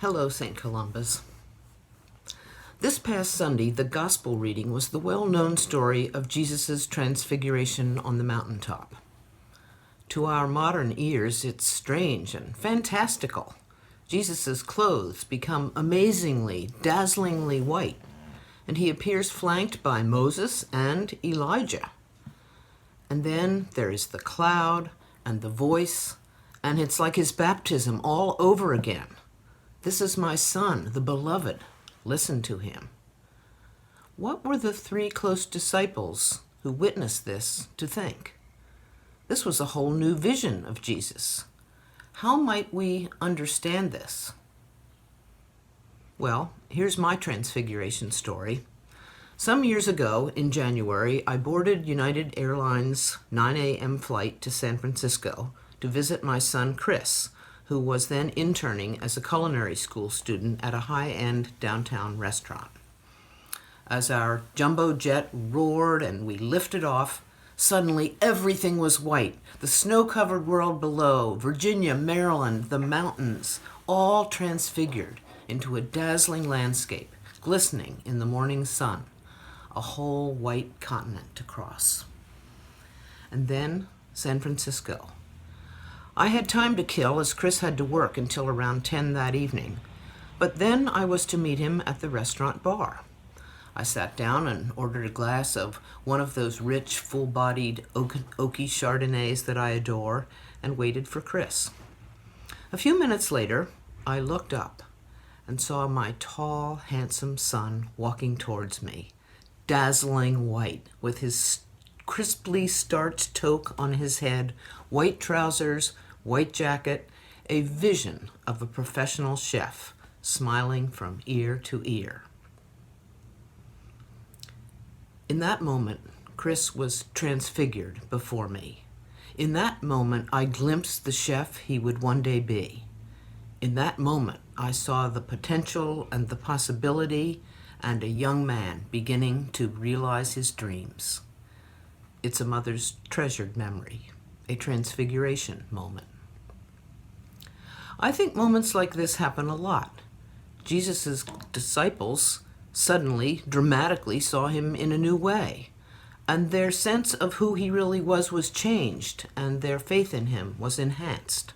Hello, St. Columbus. This past Sunday, the gospel reading was the well-known story of Jesus' transfiguration on the mountaintop. To our modern ears, it's strange and fantastical. Jesus' clothes become amazingly, dazzlingly white, and he appears flanked by Moses and Elijah. And then there is the cloud and the voice, and it's like his baptism all over again. "This is my son, the beloved. Listen to him." What were the three close disciples who witnessed this to think? This was a whole new vision of Jesus. How might we understand this? Well, here's my transfiguration story. Some years ago, in January, I boarded United Airlines' 9 a.m. flight to San Francisco to visit my son Chris, who was then interning as a culinary school student at a high-end downtown restaurant. As our jumbo jet roared and we lifted off, suddenly everything was white. The snow-covered world below, Virginia, Maryland, the mountains, all transfigured into a dazzling landscape, glistening in the morning sun, a whole white continent to cross. And then San Francisco. I had time to kill as Chris had to work until around 10 that evening, but then I was to meet him at the restaurant bar. I sat down and ordered a glass of one of those rich, full-bodied, oaky Chardonnays that I adore and waited for Chris. A few minutes later, I looked up and saw my tall, handsome son walking towards me, dazzling white, with his crisply starched toque on his head, white trousers, white jacket, a vision of a professional chef, smiling from ear to ear. In that moment, Chris was transfigured before me. In that moment, I glimpsed the chef he would one day be. In that moment, I saw the potential and the possibility and a young man beginning to realize his dreams. It's a mother's treasured memory, a transfiguration moment. I think moments like this happen a lot. Jesus' disciples suddenly, dramatically saw him in a new way, and their sense of who he really was changed, and their faith in him was enhanced.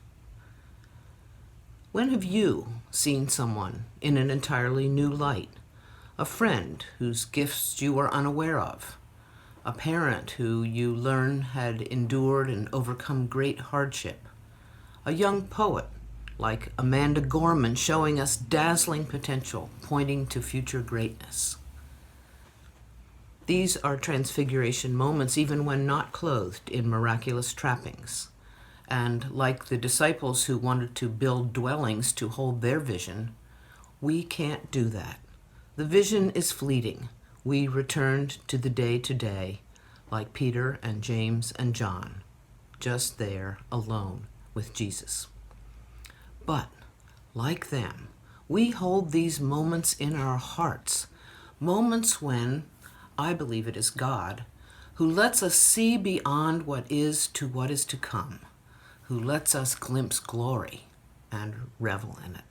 When have you seen someone in an entirely new light? A friend whose gifts you were unaware of? A parent who you learn had endured and overcome great hardship? A young poet like Amanda Gorman showing us dazzling potential, pointing to future greatness. These are transfiguration moments even when not clothed in miraculous trappings. And like the disciples who wanted to build dwellings to hold their vision, we can't do that. The vision is fleeting. We returned to the day-to-day, like Peter and James and John, just there, alone with Jesus. But, like them, we hold these moments in our hearts, moments when, I believe it is God, who lets us see beyond what is to what is to come, who lets us glimpse glory and revel in it.